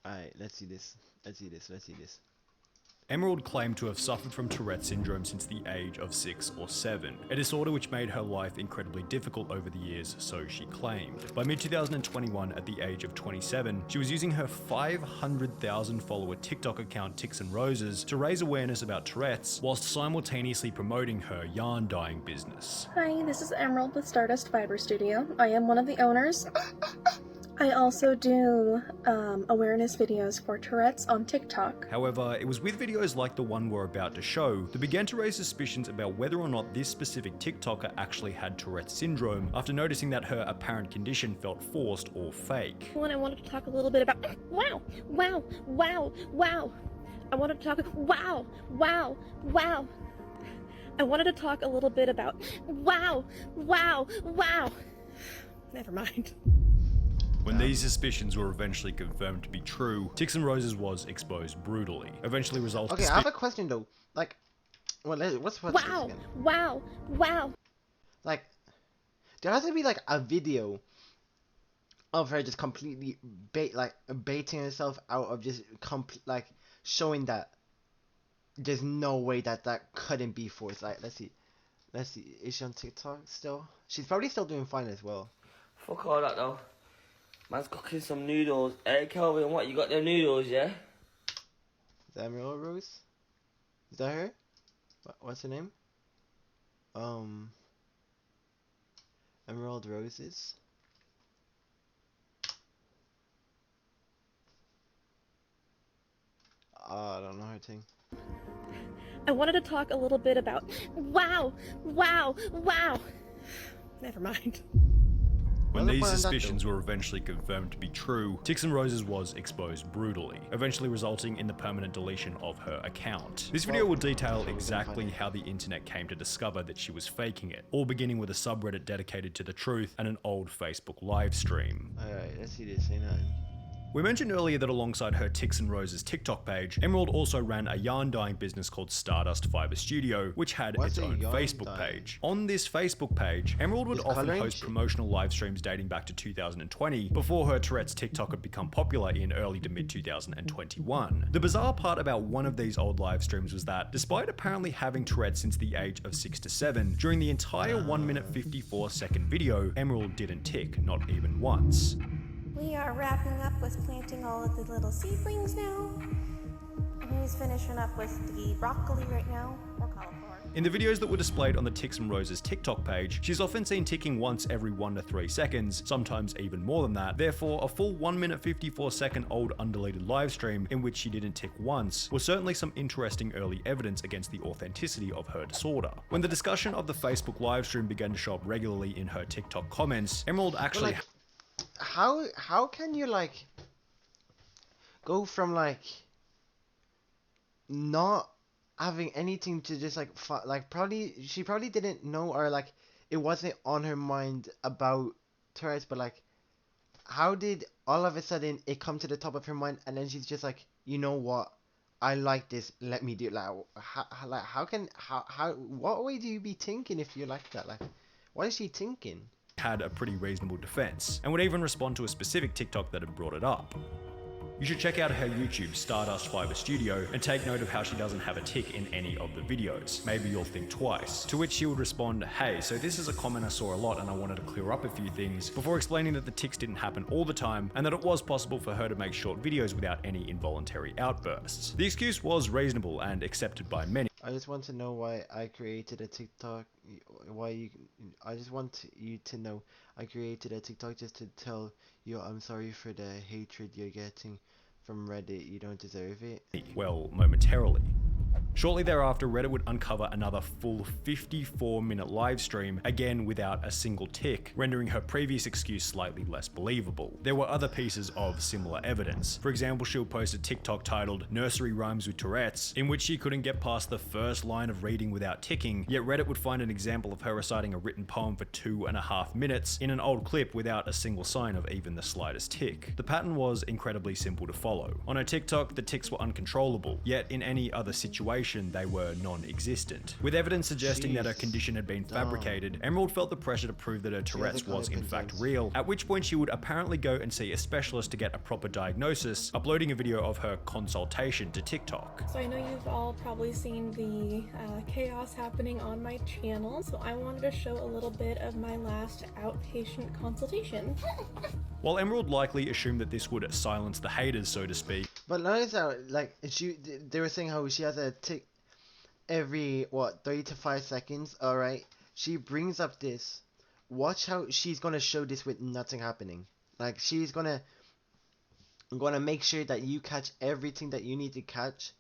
Alright, let's see this. Let's see this. Let's see this. Emerald claimed to have suffered from Tourette's syndrome since the age of 6 or 7, a disorder which made her life incredibly difficult over the years, so she claimed. By mid-2021, at the age of 27, she was using her 500,000 follower TikTok account Tics and Roses to raise awareness about Tourette's, whilst simultaneously promoting her yarn dyeing business. Hi, this is Emerald with Stardust Fiber Studio. I am one of the owners. I also do awareness videos for Tourette's on TikTok. However, it was with videos like the one we're about to show that began to raise suspicions about whether or not this specific TikToker actually had Tourette's syndrome after noticing that her apparent condition felt forced or fake. When I wanted to talk a little bit about wow. I wanted to talk wow. I wanted to talk a little bit about wow. Never mind. When these suspicions were eventually confirmed to be true, Tics and Roses was exposed brutally, eventually resulting. Okay, I have a question though. Like, well, what's this again? Wow. Like, there has to be like a video of her just completely baiting herself out of just like showing that there's no way that couldn't be forced. Like, let's see, is she on TikTok still? She's probably still doing fine as well. Fuck all that though. Man's cooking some noodles. Hey Kelvin, what, you got them noodles, yeah? Is that Emerald Rose? Is that her? What's her name? Emerald Roses? I don't know her thing. I wanted to talk a little bit about wow. Never mind. When these suspicions were eventually confirmed to be true, Tics and Roses was exposed brutally, eventually resulting in the permanent deletion of her account. This video will detail exactly how the internet came to discover that she was faking it, all beginning with a subreddit dedicated to the truth and an old Facebook live stream. Alright, let's see this. Ain't nothing. We mentioned earlier that alongside her Tics and Roses TikTok page, Emerald also ran a yarn dyeing business called Stardust Fiber Studio, which had its own Facebook page. On this Facebook page, Emerald would often host promotional live streams dating back to 2020, before her Tourette's TikTok had become popular in early to mid 2021. The bizarre part about one of these old live streams was that, despite apparently having Tourette's since the age of 6 to 7, during the entire 1 minute 54 second video, Emerald didn't tick, not even once. We are wrapping up with planting all of the little seedlings now. And he's finishing up with the broccoli right now, or cauliflower. In the videos that were displayed on the Tics and Roses TikTok page, she's often seen ticking once every 1 to 3 seconds, sometimes even more than that. Therefore, a full 1 minute 54 second old undeleted live stream in which she didn't tick once was certainly some interesting early evidence against the authenticity of her disorder. When the discussion of the Facebook live stream began to show up regularly in her TikTok comments, Emerald actually... How can you like go from like not having anything to just like she probably didn't know, or like it wasn't on her mind about Tourette's, but like how did all of a sudden it come to the top of her mind, and then she's just like, you know what, I like this, let me do it. What way do you be thinking if you like that? Like, what is she thinking? Had a pretty reasonable defense, and would even respond to a specific TikTok that had brought it up. You should check out her YouTube, Stardust Fiber Studio, and take note of how she doesn't have a tick in any of the videos. Maybe you'll think twice. To which she would respond, hey, so this is a comment I saw a lot and I wanted to clear up a few things, before explaining that the tics didn't happen all the time, and that it was possible for her to make short videos without any involuntary outbursts. The excuse was reasonable and accepted by many. I just want to know why I created a TikTok. I just want you to know I created a TikTok just to tell you I'm sorry for the hatred you're getting from Reddit. You don't deserve it. Well, momentarily. Shortly thereafter, Reddit would uncover another full 54-minute live stream, again without a single tick, rendering her previous excuse slightly less believable. There were other pieces of similar evidence. For example, she'll post a TikTok titled Nursery Rhymes with Tourette's, in which she couldn't get past the first line of reading without ticking, yet Reddit would find an example of her reciting a written poem for 2.5 minutes in an old clip without a single sign of even the slightest tick. The pattern was incredibly simple to follow. On her TikTok, the tics were uncontrollable, yet in any other situation, consultation, they were non-existent. With evidence suggesting that her condition had been fabricated, Emerald felt the pressure to prove that her Tourette's was in fact real, at which point she would apparently go and see a specialist to get a proper diagnosis, uploading a video of her consultation to TikTok. So I know you've all probably seen the chaos happening on my channel, so I wanted to show a little bit of my last outpatient consultation. While Emerald likely assumed that this would silence the haters, so to speak. But notice how, like, they were saying how she has a tick every, 3 to 5 seconds, alright? She brings up this. Watch how she's gonna show this with nothing happening. Like, she's gonna make sure that you catch everything that you need to catch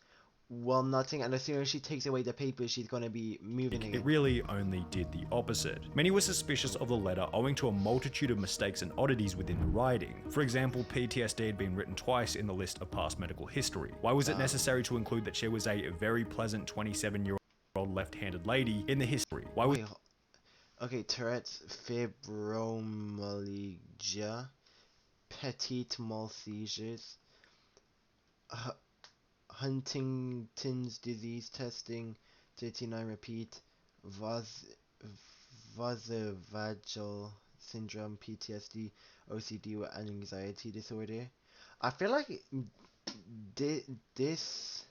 while nothing, and as soon as she takes away the paper, she's gonna be moving again. It really only did the opposite. Many were suspicious of the letter owing to a multitude of mistakes and oddities within the writing. For example, PTSD had been written twice in the list of past medical history. Why was it necessary to include that she was a very pleasant 27-year-old left-handed lady in the history? Why was... Okay, Tourette's, fibromyalgia, petit mal seizures, Huntington's disease testing, 39 repeat, vasovagal syndrome, PTSD, OCD with anxiety disorder. I feel like this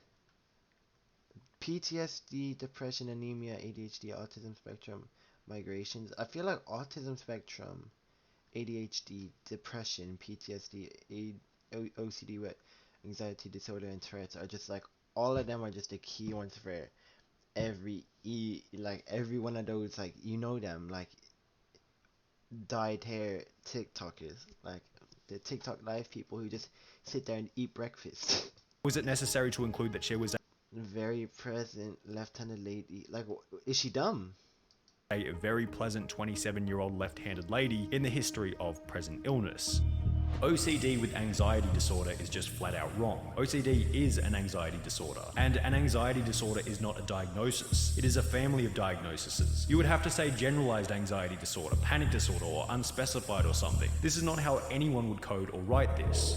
PTSD, depression, anemia, ADHD, autism spectrum, migrations. I feel like autism spectrum, ADHD, depression, PTSD, OCD with anxiety disorder, and Tourette's are just like, all of them are just the key ones for every every one of those, like, you know them, like, dyed hair TikTokers, like the TikTok live people who just sit there and eat breakfast. Was it necessary to include that she was very present left-handed lady? Like, is she dumb? A very pleasant 27-year-old left-handed lady in the history of present illness? OCD with anxiety disorder is just flat out wrong. OCD is an anxiety disorder, and an anxiety disorder is not a diagnosis. It is a family of diagnoses. You would have to say generalized anxiety disorder, panic disorder, or unspecified or something. This is not how anyone would code or write this.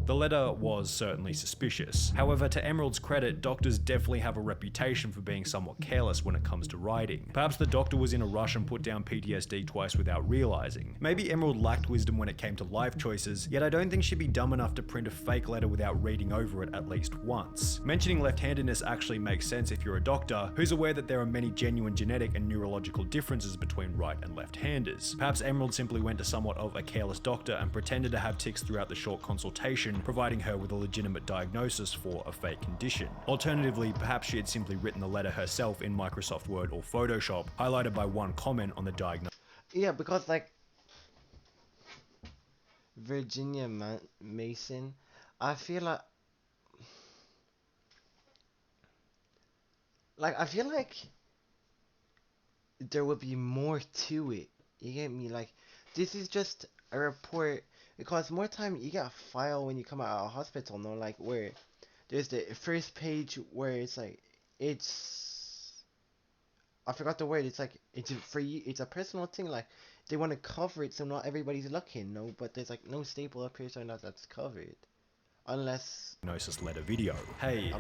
The letter was certainly suspicious. However, to Emerald's credit, doctors definitely have a reputation for being somewhat careless when it comes to writing. Perhaps the doctor was in a rush and put down PTSD twice without realizing. Maybe Emerald lacked wisdom when it came to life choices, yet I don't think she'd be dumb enough to print a fake letter without reading over it at least once. Mentioning left-handedness actually makes sense if you're a doctor who's aware that there are many genuine genetic and neurological differences between right and left-handers. Perhaps Emerald simply went to somewhat of a careless doctor and pretended to have tics throughout the short consultation, providing her with a legitimate diagnosis for a fake condition. Alternatively, perhaps she had simply written the letter herself in Microsoft Word or Photoshop, highlighted by one comment on the diagnosis. Yeah, because, like, Virginia Mason, I feel like I feel like there would be more to it. You get me? Like, this is just a report. Because more time you get a file when you come out of a hospital, no? Like, where there's the first page where it's like, I forgot the word, it's like, it's for you, it's a personal thing, like, they want to cover it so not everybody's looking, no? But there's like no staple up here so not that's covered. Unless... Diagnosis letter video. Hey,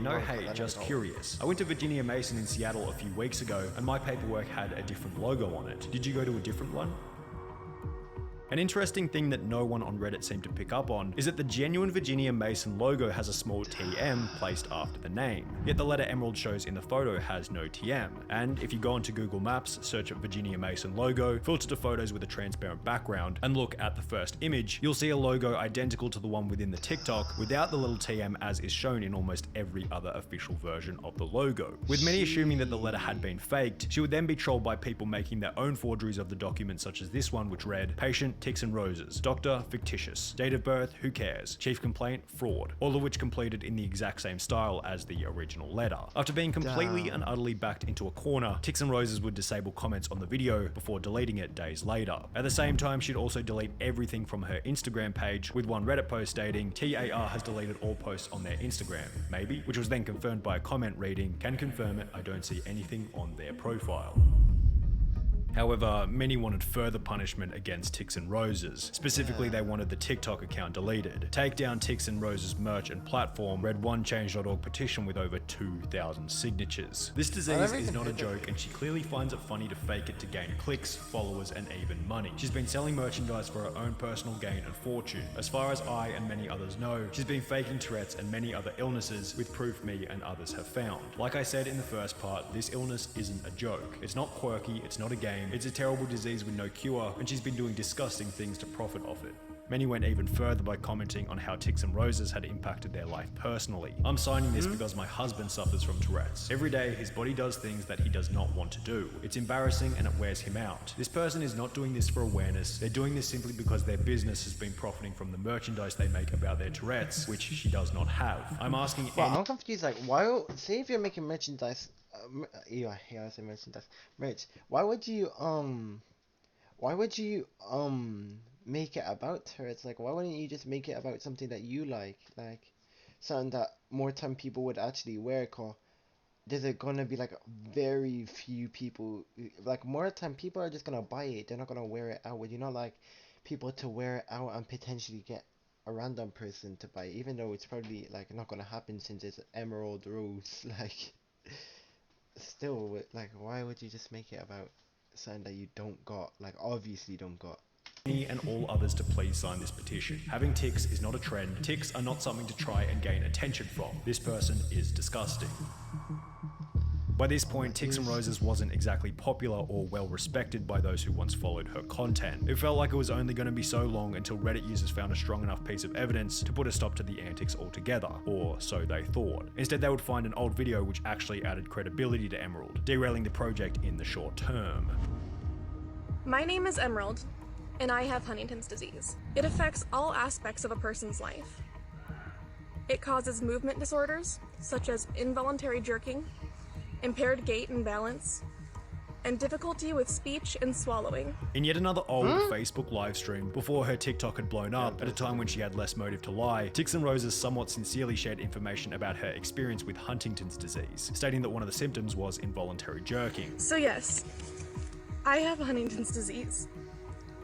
just curious. I went to Virginia Mason in Seattle a few weeks ago, and my paperwork had a different logo on it. Did you go to a different one? An interesting thing that no one on Reddit seemed to pick up on is that the genuine Virginia Mason logo has a small TM placed after the name, yet the letter Emerald shows in the photo has no TM. And if you go onto Google Maps, search up Virginia Mason logo, filter to photos with a transparent background, and look at the first image, you'll see a logo identical to the one within the TikTok without the little TM as is shown in almost every other official version of the logo. With many assuming that the letter had been faked, she would then be trolled by people making their own forgeries of the document, such as this one, which read, "Patient, Tics and Roses. Doctor, fictitious. Date of birth, who cares. Chief complaint, fraud." All of which completed in the exact same style as the original letter. After being completely and utterly backed into a corner, Tics and Roses would disable comments on the video before deleting it days later. At the same time, she'd also delete everything from her Instagram page, with one Reddit post stating, "TAR has deleted all posts on their Instagram, maybe," which was then confirmed by a comment reading, "Can confirm it, I don't see anything on their profile." However, many wanted further punishment against Tics and Roses. Specifically, they wanted the TikTok account deleted. Take down Tics and Roses merch and platform, read one change.org petition with over 2,000 signatures. This disease is not a joke, and she clearly finds it funny to fake it to gain clicks, followers, and even money. She's been selling merchandise for her own personal gain and fortune. As far as I and many others know, she's been faking Tourette's and many other illnesses, with proof me and others have found. Like I said in the first part, this illness isn't a joke. It's not quirky, it's not a game, it's a terrible disease with no cure, and she's been doing disgusting things to profit off it. Many went even further by commenting on how Tics and Roses had impacted their life personally. I'm signing this because my husband suffers from Tourette's. Every day, his body does things that he does not want to do. It's embarrassing and it wears him out. This person is not doing this for awareness. They're doing this simply because their business has been profiting from the merchandise they make about their Tourette's, which she does not have. I'm asking I'm confused, like, say if you're making merchandise, I say merchandise, merch, why would you make it about her? It's like, why wouldn't you just make it about something that you like something that more time people would actually wear? Cause there's gonna be like very few people, like more time people are just gonna buy it, they're not gonna wear it out. Would you not like people to wear it out and potentially get a random person to buy it, even though it's probably like not gonna happen since it's Emerald Rose? Like, still, like, why would you just make it about something that you don't got, like obviously don't got? Me and all others to please sign this petition. Having tics is not a trend. Tics are not something to try and gain attention from. This person is disgusting. By this point, Tics and Roses wasn't exactly popular or well respected by those who once followed her content. It felt like it was only going to be so long until Reddit users found a strong enough piece of evidence to put a stop to the antics altogether, or so they thought. Instead, they would find an old video which actually added credibility to Emerald, derailing the project in the short term. My name is Emerald, and I have Huntington's disease. It affects all aspects of a person's life. It causes movement disorders, such as involuntary jerking, impaired gait and balance, and difficulty with speech and swallowing. In yet another old Facebook livestream, before her TikTok had blown up, at a time when she had less motive to lie, Tics and Roses somewhat sincerely shared information about her experience with Huntington's disease, stating that one of the symptoms was involuntary jerking. So yes, I have Huntington's disease.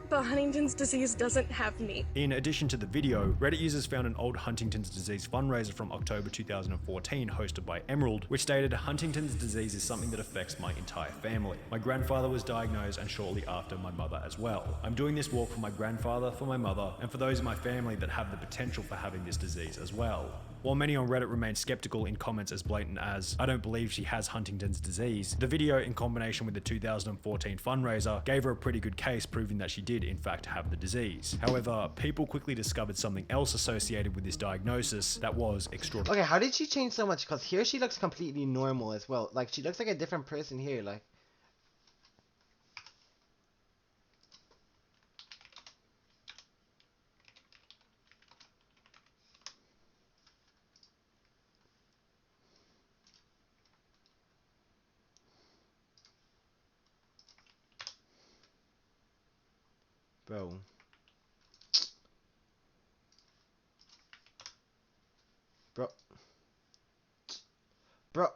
But Huntington's disease doesn't have me. In addition to the video, Reddit users found an old Huntington's disease fundraiser from October 2014 hosted by Emerald, which stated, "Huntington's disease is something that affects my entire family. My grandfather was diagnosed and shortly after my mother as well. I'm doing this walk for my grandfather, for my mother, and for those in my family that have the potential for having this disease as well." While many on Reddit remained skeptical in comments as blatant as, "I don't believe she has Huntington's disease," the video, in combination with the 2014 fundraiser, gave her a pretty good case proving that she did in fact have the disease. However, people quickly discovered something else associated with this diagnosis that was extraordinary. Okay, how did she change so much? Because here she looks completely normal as well. Like, she looks like a different person here, like. Bro. Bro.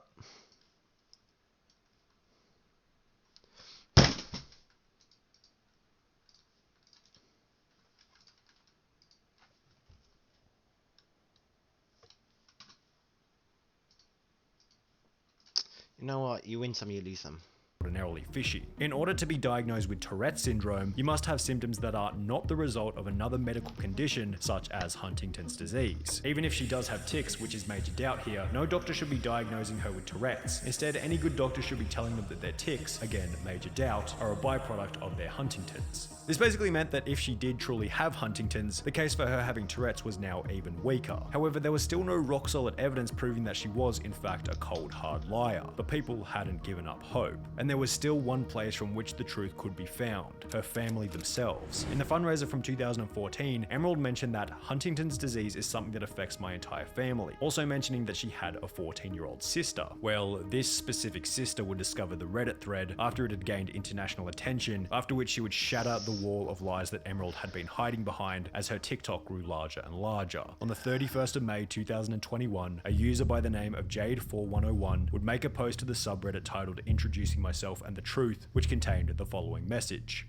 You know what? You win some, you lose some. Ordinarily fishy. In order to be diagnosed with Tourette's syndrome, you must have symptoms that are not the result of another medical condition such as Huntington's disease. Even if she does have tics, which is major doubt here, no doctor should be diagnosing her with Tourette's. Instead, any good doctor should be telling them that their tics, again major doubt, are a byproduct of their Huntington's. This basically meant that if she did truly have Huntington's, the case for her having Tourette's was now even weaker. However, there was still no rock solid evidence proving that she was in fact a cold hard liar, but people hadn't given up hope. And there was still one place from which the truth could be found: her family themselves. In the fundraiser from 2014, Emerald mentioned that Huntington's disease is something that affects my entire family, also mentioning that she had a 14-year-old sister. Well, this specific sister would discover the Reddit thread after it had gained international attention, after which she would shatter the wall of lies that Emerald had been hiding behind as her TikTok grew larger and larger. On the 31st of May 2021, a user by the name of Jade4101 would make a post to the subreddit titled "Introducing Myself herself and the truth, which contained the following message.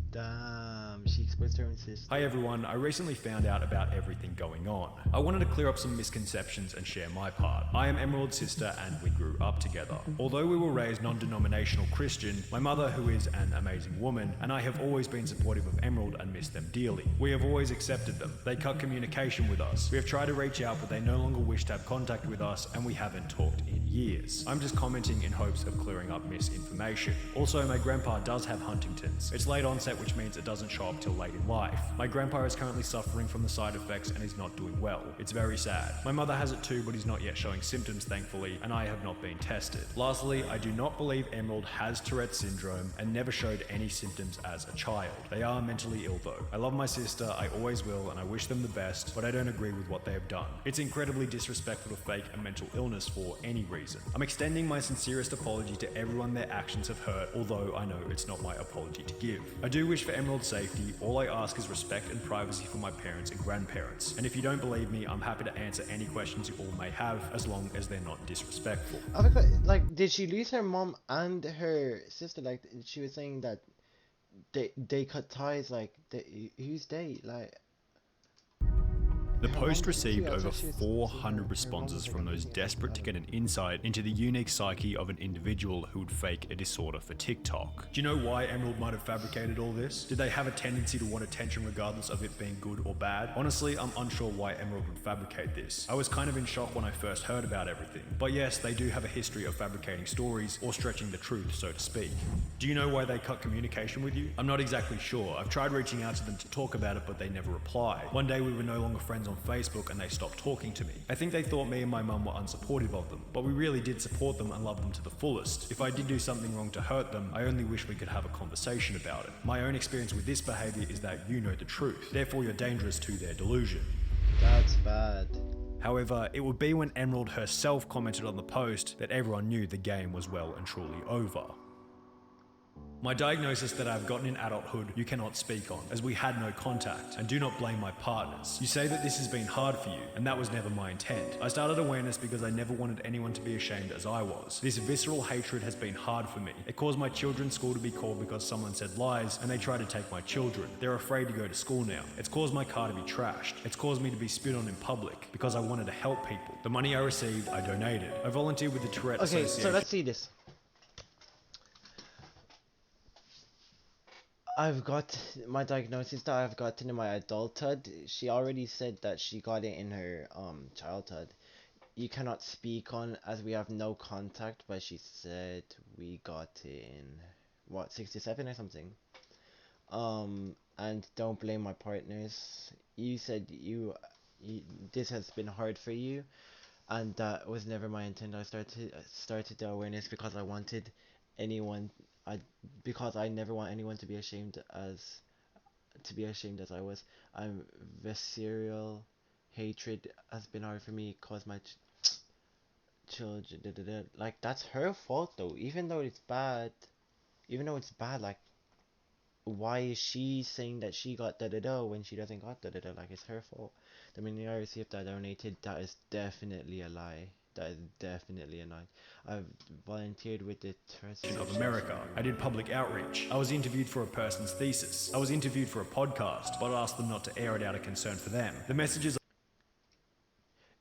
Damn, she exposed her own sister. Hi everyone, I recently found out about everything going on. I wanted to clear up some misconceptions and share my part. I am Emerald's sister and we grew up together. Although we were raised non-denominational Christian, my mother, who is an amazing woman, and I have always been supportive of Emerald and miss them dearly. We have always accepted them. They cut communication with us. We have tried to reach out, but they no longer wish to have contact with us, and we haven't talked in years. I'm just commenting in hopes of clearing up misinformation. Also, my grandpa does have Huntington's. It's late onset, which means it doesn't show up till late in life. My grandpa is currently suffering from the side effects and is not doing well. It's very sad. My mother has it too, but is not yet showing symptoms, thankfully, and I have not been tested. Lastly, I do not believe Emerald has Tourette's syndrome and never showed any symptoms as a child. They are mentally ill though. I love my sister, I always will, and I wish them the best, but I don't agree with what they have done. It's incredibly disrespectful to fake a mental illness for any reason. I'm extending my sincerest apology to everyone their actions have hurt, although I know it's not my apology to give. I do wish for Emerald's safety. All I ask is respect and privacy for my parents and grandparents. And if you don't believe me, I'm happy to answer any questions you all may have, as long as they're not disrespectful. Like, did she lose her mom and her sister? Like, she was saying that they cut ties. Like, who's they? Like. The post received over 400 responses from those desperate to get an insight into the unique psyche of an individual who would fake a disorder for TikTok. Do you know why Emerald might have fabricated all this? Did they have a tendency to want attention regardless of it being good or bad? Honestly, I'm unsure why Emerald would fabricate this. I was kind of in shock when I first heard about everything. But yes, they do have a history of fabricating stories or stretching the truth, so to speak. Do you know why they cut communication with you? I'm not exactly sure. I've tried reaching out to them to talk about it, but they never reply. One day we were no longer friends on Facebook and they stopped talking to me. I think they thought me and my mum were unsupportive of them, but we really did support them and love them to the fullest. If I did do something wrong to hurt them, I only wish we could have a conversation about it. My own experience with this behavior is that you know the truth, therefore you're dangerous to their delusion. That's bad. However, it would be when Emerald herself commented on the post that everyone knew the game was well and truly over. My diagnosis that I've gotten in adulthood you cannot speak on, as we had no contact, and do not blame my partners. You say that this has been hard for you, and that was never my intent. I started awareness because I never wanted anyone to be ashamed as I was. This visceral hatred has been hard for me. It caused my children's school to be called because someone said lies, and they tried to take my children. They're afraid to go to school now. It's caused my car to be trashed. It's caused me to be spit on in public, because I wanted to help people. The money I received, I donated. I volunteered with the Tourette Association. So let's see this. I've got my diagnosis that I've gotten in my adulthood. She already said that she got it in her childhood. You cannot speak on as we have no contact, but she said we got it in what, 67 or something. And don't blame my partners. You said you this has been hard for you, and that was never my intent. I started the awareness because I wanted anyone. Because I never want anyone to be ashamed as I was. Visceral hatred has been hard for me. Caused my children. Like, that's her fault though. Even though it's bad. Like, why is she saying that she got when she doesn't got Like, it's her fault. The money I received that I donated, that is definitely a lie. That is definitely a lie. I've volunteered with the of America. I did public outreach. I was interviewed for a person's thesis. I was interviewed for a podcast, but asked them not to air it out of concern for them. The messages.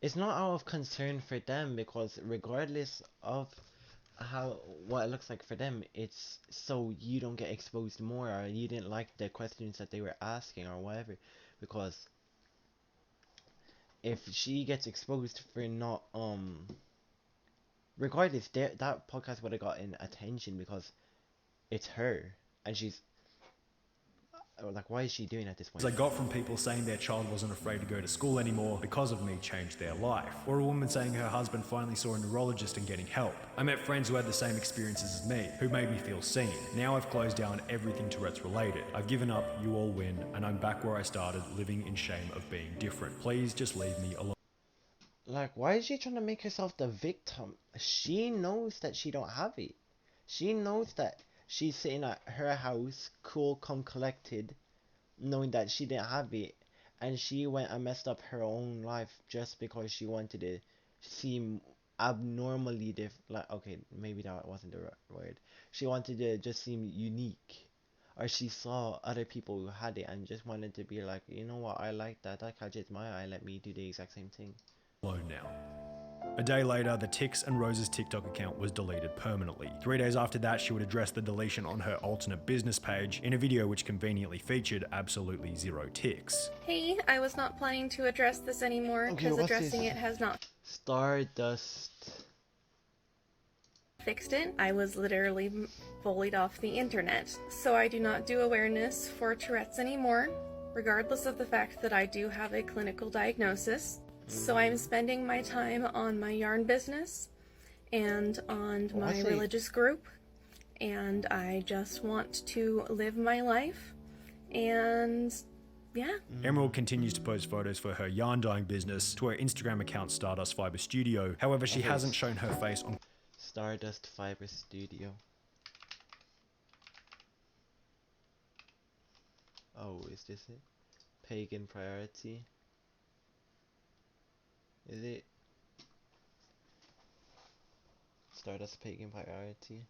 It's not out of concern for them, because regardless of what it looks like for them, it's so you don't get exposed more, or you didn't like the questions that they were asking or whatever. Because if she gets exposed for not regardless, that podcast would have gotten attention because it's her, and she's like, why is she doing at this point? I got from people saying their child wasn't afraid to go to school anymore because of me changed their life. Or a woman saying her husband finally saw a neurologist and getting help. I met friends who had the same experiences as me, who made me feel seen. Now I've closed down everything Tourette's related. I've given up, you all win, and I'm back where I started, living in shame of being different. Please just leave me alone. Like, why is she trying to make herself the victim? She knows that she don't have it. She knows that she's sitting at her house, cool, calm, collected, knowing that she didn't have it, and she went and messed up her own life just because she wanted to seem abnormally different. Like, okay, maybe that wasn't the right word. She wanted to just seem unique, or she saw other people who had it and just wanted to be like, you know what, I like that. That catches my eye. Let me do the exact same thing. Now. A day later, the Tics and Rose's TikTok account was deleted permanently. 3 days after that, she would address the deletion on her alternate business page in a video which conveniently featured absolutely zero tics. Hey, I was not planning to address this anymore because addressing it has not Stardust. fixed it. I was literally bullied off the internet. So I do not do awareness for Tourette's anymore, regardless of the fact that I do have a clinical diagnosis. So I'm spending my time on my yarn business and on my religious group, and I just want to live my life, and yeah. Emerald continues to post photos for her yarn dyeing business to her Instagram account Stardust Fiber Studio. However, she hasn't shown her face on Stardust Fiber Studio. Oh, is this it? Pagan Priority. Is it? Stardust Pagan Priority.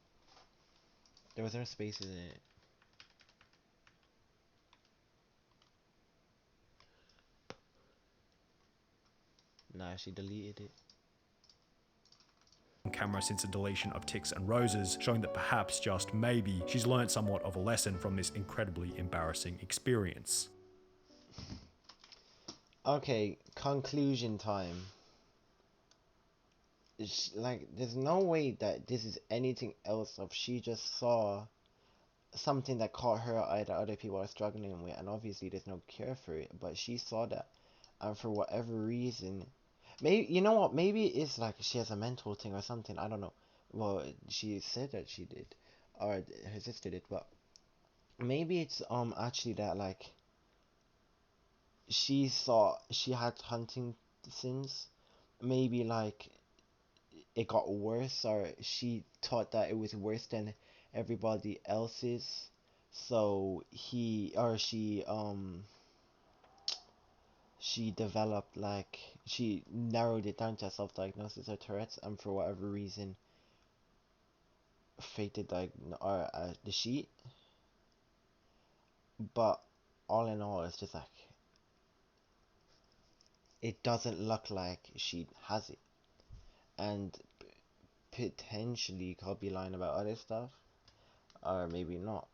There was no spaces in it. Nah, she deleted it. camera since the deletion of Tics and Roses, showing that perhaps, just maybe, she's learned somewhat of a lesson from this incredibly embarrassing experience. Okay, conclusion time. Like, there's no way that this is anything else of she just saw something that caught her eye that other people are struggling with, and obviously there's no cure for it, but she saw that, and for whatever reason, maybe, you know what, maybe it's like she has a mental thing or something, I don't know. Well, she said that she did, or her sister did, but maybe it's actually that, like, she saw she had Huntington's, maybe like it got worse, or she thought that it was worse than everybody else's, so she developed, like, she narrowed it down to a self-diagnosis of Tourette's, and for whatever reason faked it, like, or the sheet. But all in all, it's just like, it doesn't look like she has it, and potentially could be lying about other stuff, or maybe not.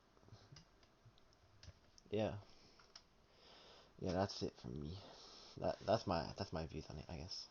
Yeah, that's it from me. That's my views on it, I guess.